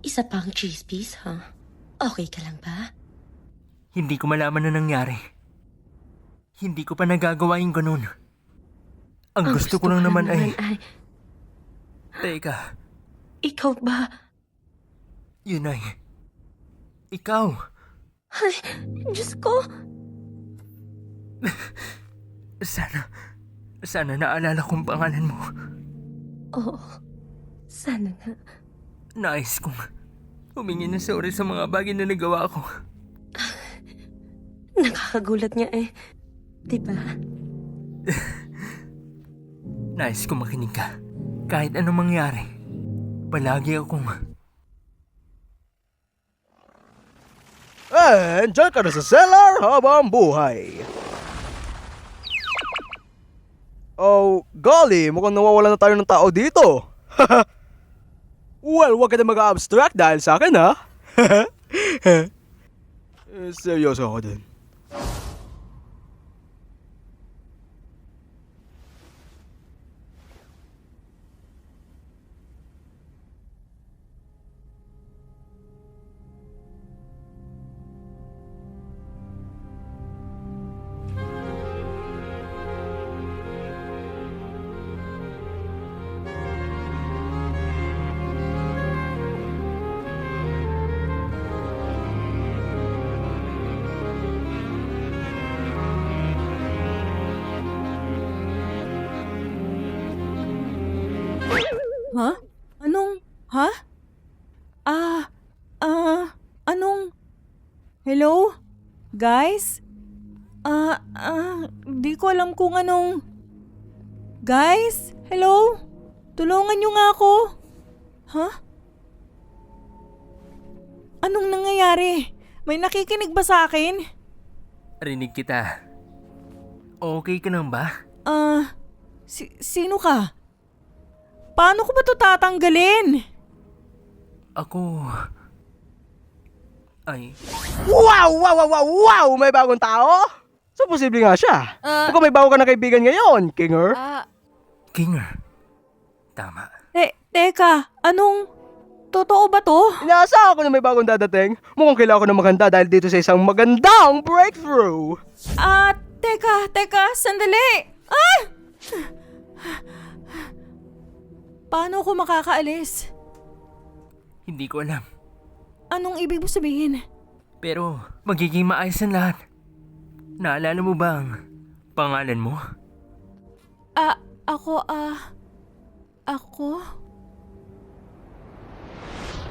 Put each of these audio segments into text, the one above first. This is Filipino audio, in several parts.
Isa pang cheese piece, ha? Okay ka lang ba? Hindi ko malaman na nangyari. Hindi ko pa nagagawa yung ganun. Ang gusto ko lang naman ay... Teka, Ikaw ba? yun ay... Ikaw. Ay, Diyos ko! Sana naalala kong pangalan mo. Oo, sana nga. Nais kong humingi ng sorry sa mga bagay na nagawa ko. Nakakagulat nga eh. Diba? Nais kong makinig ka. Kahit anong mangyari, palagi akong... Diyan ka na sa cellar habang buhay. Oh, golly, mukhang nawawala na tayo ng tao dito. Well, wag ka na mag-abstract dahil sa akin, ha? Seryoso ako din. Ha? Anong? Ha? Anong? Hello? Guys? Di ko alam kung anong... Guys? Hello? Tulungan niyo nga ako. Ha? Anong nangyayari? May nakikinig ba sa akin? Rinig kita. Okay ka lang ba? Sino ka? Paano ko ba ito tatanggalin? Ako... Ay... Wow! Wow! Wow! Wow! Wow! May bagong tao? So, posible nga siya. Kung may bago ka na kaibigan ngayon, Kinger. Kinger. Tama. Teka, anong... Totoo ba to? Inaasa ako na may bagong dadating. Mukhang kailangan ko na maganda dahil dito sa isang magandang breakthrough. Teka, sandali! Paano ako makakaalis? Hindi ko alam. Anong ibig mo sabihin? Pero magiging maayos ang lahat. Naalala mo ba ang pangalan mo? Ako?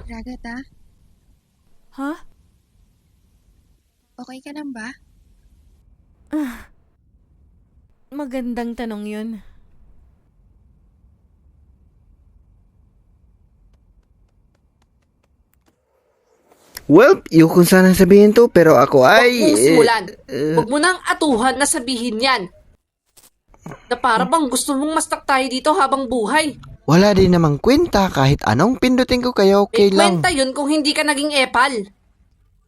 Ragata, Ha? okay ka lang ba? Magandang tanong yun. Well, yung sana sabihin to, pero ako ay... Huwag mong simulan. Huwag mo nang atuhan na sabihin yan. Na para bang gusto mong mastak tayo dito habang buhay. Wala din namang kwenta kahit anong pindutin ko kayo, okay May lang. kwenta yun kung hindi ka naging epal.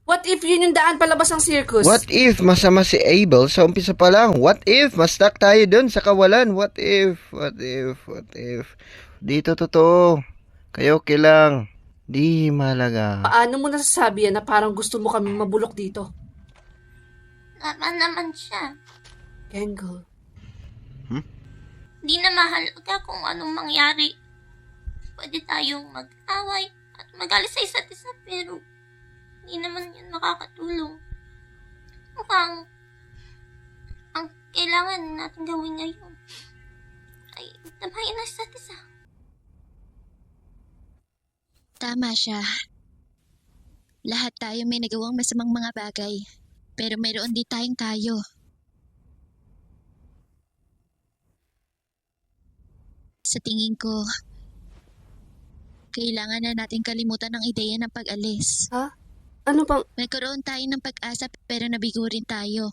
What if yun yung daan palabas ng circus? What if masama si Abel sa umpisa pa lang? What if ma-stuck tayo dun sa kawalan? What if? Dito totoo. Kayo okay lang. Di malaga. Paano mo nasasabi yan na parang gusto mo kaming mabulok dito? Naman siya. Gangle. Di na mahalaga kung anong mangyari. Pwede tayong mag-away at magalit sa isa't isa pero hindi naman yun makakatulong. Mukhang ang kailangan natin gawin ngayon ay tamayin ang isa't isa. Tama siya. Lahat tayo may nagawang masamang mga bagay. Pero mayroon din tayong tayo. Sa tingin ko, kailangan na natin kalimutan ang ideya ng pag-alis. Ano bang... Nagkaroon tayo ng pag-asa pero nabigo rin tayo.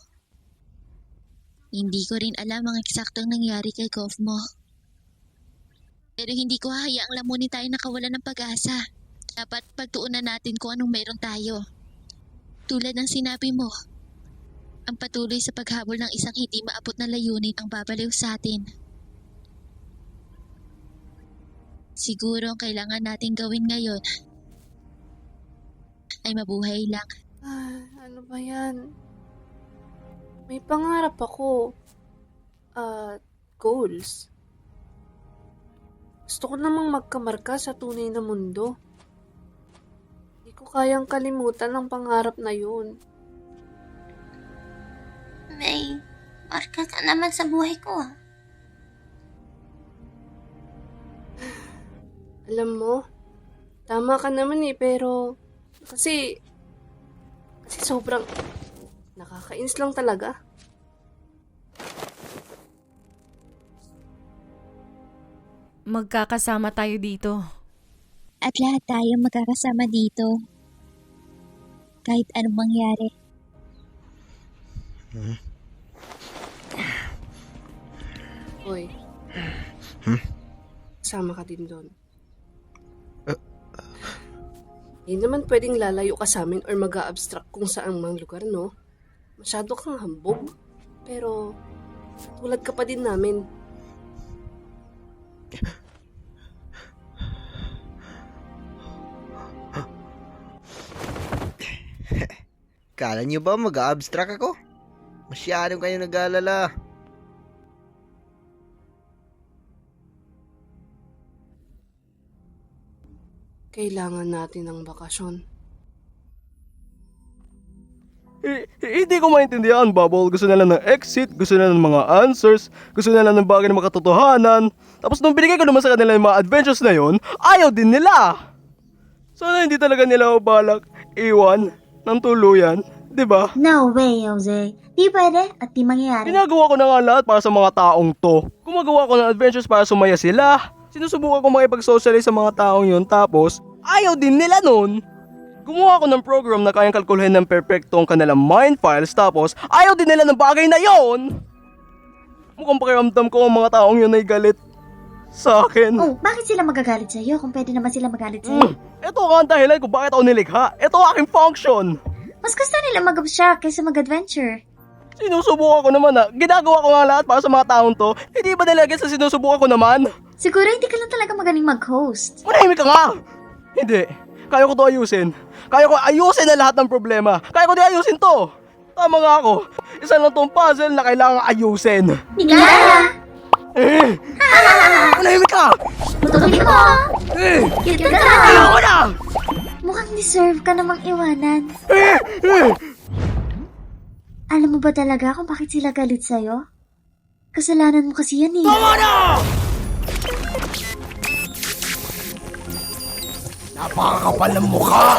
Hindi ko rin alam ang eksaktong nangyari kay Kofmo. Pero hindi ko hahayaang lamunin tayo nakawalan ng pag-asa. Dapat pagtuunan natin kung anong meron tayo. Tulad ng sinabi mo, ang patuloy sa paghabol ng isang hindi maabot na layunin ang babaliw sa atin. Siguro ang kailangan natin gawin ngayon ay mabuhay lang. Ano ba yan? May pangarap ako. Goals. Gusto ko namang magkamarka sa tunay na mundo. Hindi ko kayang kalimutan ang pangarap na yun. May marka ka naman sa buhay ko ah. Alam mo, tama ka naman pero kasi sobrang nakakainis lang talaga. Magkakasama tayo dito. At lahat tayo magkakasama dito. Kahit anong mangyari. Hoy. Sama ka din doon. Hindi naman pwedeng lalayo ka sa amin or mag-a-abstract kung saan mang lugar, no? Masyado kang hambog. Pero, tulad ka pa din namin. Kala niyo ba mag-abstract ako? Masyadong kayo nag-aalala. Kailangan natin ng bakasyon. Hindi ko maintindihan, Bubble. Gusto nila ng exit, gusto nila ng mga answers, gusto nila ng bagay na makatotohanan. Tapos nung binigay ko naman sa kanila yung mga adventures na yon, ayaw din nila. Sana hindi talaga nila balak iwan ng tuluyan, di ba? No way, Jose. Di pwede at di mangyayari. Ginagawa ko na nga lahat para sa mga taong to. Gumagawa ko ng adventures para sumaya sila. Sinusubukan ko makipag-socialize sa mga taong yun, tapos ayaw din nila nun. Gumawa ko ng program na kayang kalkulhin ng perpekto ang kanilang mind files, tapos ayaw din nila ng bagay na yon. Mukhang pakiramdam ko ang mga taong yun ay galit sa akin. Oh, bakit sila magagalit sa'yo kung pwede naman sila magalit sa'yo? Ito nga ang dahilan kung bakit ako nilikha. Ito ang aking function. Mas gusto nila mag-abstract kaysa mag-adventure. Sinusubukan ko naman na ginagawa ko nga lahat para sa mga taong to. Hindi ba nilagay sa sinusubukan ko naman? Siguro hindi ka lang talaga magaling mag-host. Manahimik ka nga! Hindi. Kaya ko to ayusin. Kaya ko ayusin na lahat ng problema. Kaya ko di ayusin to. Tama nga ako. Isa lang tong puzzle na kailangang ayusin. Nigala! Manahimik ka! Tutuloy mo! Cute ka na! Ayoko na! Mukhang deserve ka namang iwanan. Alam mo ba talaga kung bakit sila galit sa'yo? Kasalanan mo kasi yan eh. Tama na! Napakakapal ng mukha!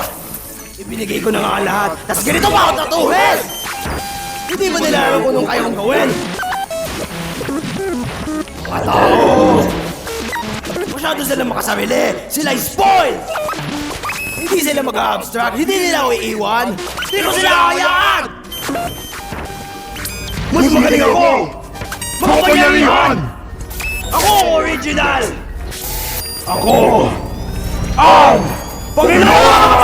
Ibinigay ko na nga lahat, tas ganito pa ako tatuhin! Hindi ba nila alam kung anong kaya kong gawin? Mga tao! Masyado sila makasarili! Sila'y spoiled! Hindi sila mag-abstract, hindi nila ako iiwan! Hindi ko sila hayaan! Mas magaling ako! Makapangyarihan! Ako ang original! Ako ang Panginoon!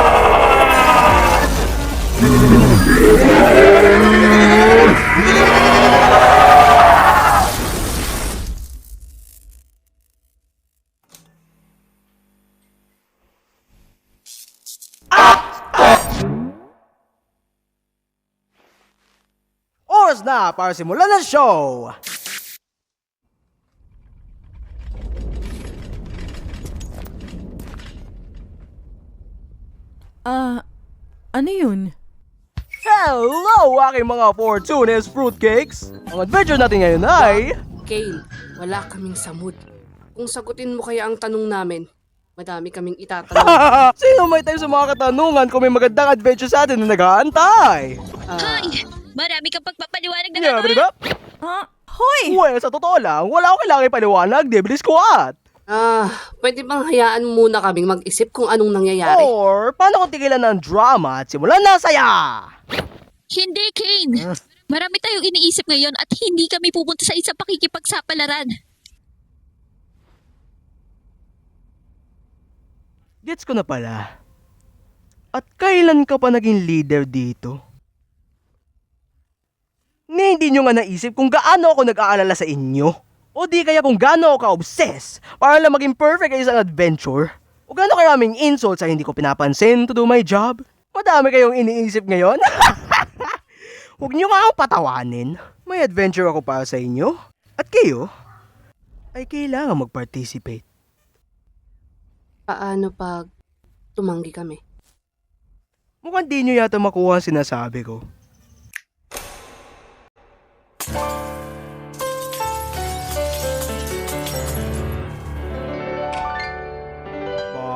Oras na para simulan ng show! Ano yun? Hello, aking mga Fortunes Fruitcakes! Ang adventure natin ngayon ay... Kale, wala kaming samud. Kung sagutin mo kaya ang tanong namin, madami kaming itatanong. Sino may time sa mga katanungan kung may magandang adventure sa atin na nag-aantay? Hoy! Marami kang pagpapaliwanag na Yeah, gagawin. diba? Hoy! Well, sa totoo lang, wala akong kailangan ipaliwanag, Diblis Squad. Pwede bang hayaan muna kaming mag-isip kung anong nangyayari? Or, paano kung tigilan ng drama at simulan na saya? Hindi, Kane. Marami tayong iniisip ngayon at hindi kami pupunta sa isang pakikipagsapalaran. Gets ko na pala. At kailan ka pa naging leader dito? Ni hindi nyo nga naisip kung gaano ako nag-aalala sa inyo. O di kaya kung gaano ako ka-obsess para lang maging perfect ay isang adventure? O gaano karaming insults ay hindi ko pinapansin to do my job? Madami kayong iniisip ngayon? Huwag niyo nga akong patawanin. May adventure ako para sa inyo. At kayo ay kailangan mag-participate. Paano pag tumanggi kami? Mukhang di nyo yata makuha ang sinasabi ko.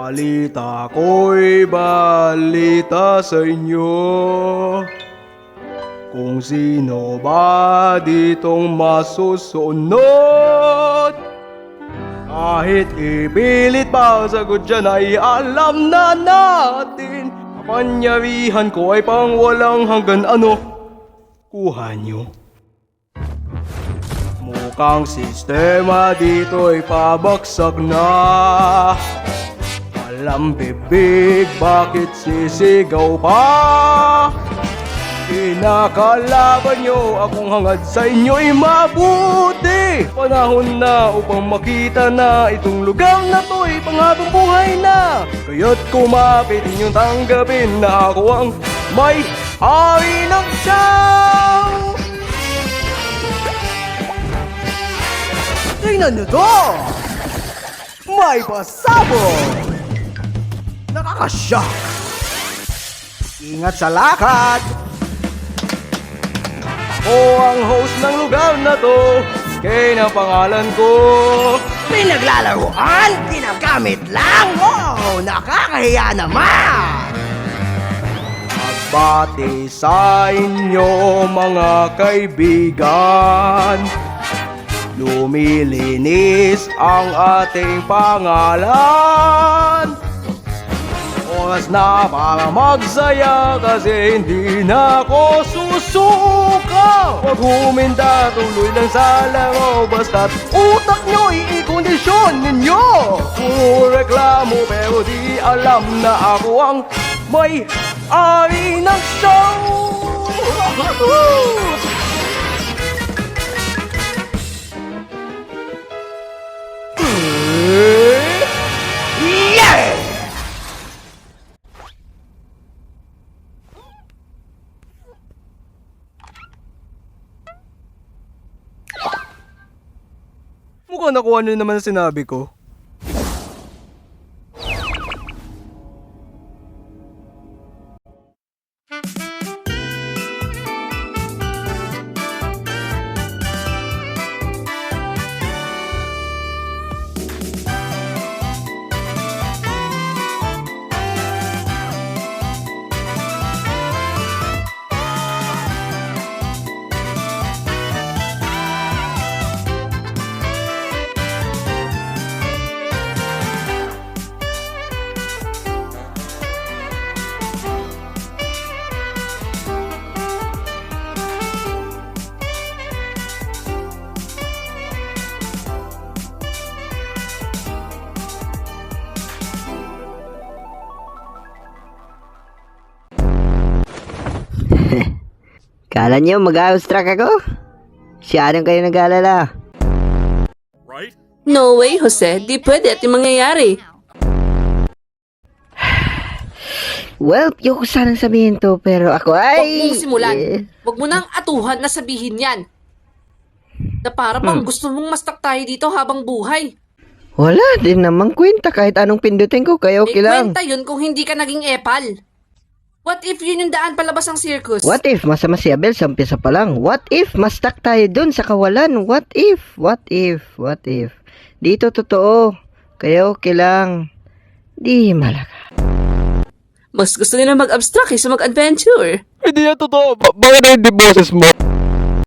Balita ko'y balita sa inyo. Kung sino ba ditong masusunod. Kahit ipilit pa sagot dyan ay alam na natin. Kapanyarihan ko ay pang walang hanggan ano. Kuha nyo. Mukhang sistema dito'y pabagsak na. Walang bibig, bakit sisigaw pa? Kinakalaban nyo, akong hangad sa inyo'y mabuti. Panahon na upang makita na itong lugar na to'y panghabang buhay na. Kaya't kumapit inyong tanggapin na ako ang may-ari ng tiyaw. Tingnan nyo to! May pasabog! Nakakashock! Ingat sa lakad! Ako ang host ng lugar na to, kaya ang pangalan ko. Pinaglalaroan, ginagamit lang, wow, nakakahiya naman! Magbati sa inyo mga kaibigan, lumilinis ang ating pangalan. Oras na para magsaya kasi hindi na ako susuka. Pag huminda, tuloy lang sa laro, basta't utak nyo i-kondisyon ninyo. Puro reklamo pero di alam na ako ang may-ari ng show. Yeah! Mukhang nakuha nyo naman ang sinabi ko. Kala niyo mag-abstract ako? Siyadong kayo nag-alala. No way, Jose. Di pwede at yung mangyayari. Well, yung ko sanang sabihin to, pero ako ay... Huwag mong simulan. Huwag mo nang atuhan na sabihin yan. Na para bang gusto mong mastak tayo dito habang buhay. Wala din namang kwenta kahit anong pindutin ko, kaya okay lang. Kwenta yun kung hindi ka naging epal. What if yun yung daan palabas ng circus? What if masama si Abel sa umpisa pa lang? What if mastak tayo dun sa kawalan? What if? What if? What if? Dito totoo. Kaya okay lang. Di malaga. Mas gusto nila mag-abstract kaysa mag-adventure. Hindi yan totoo. Bakit hindi boses mo?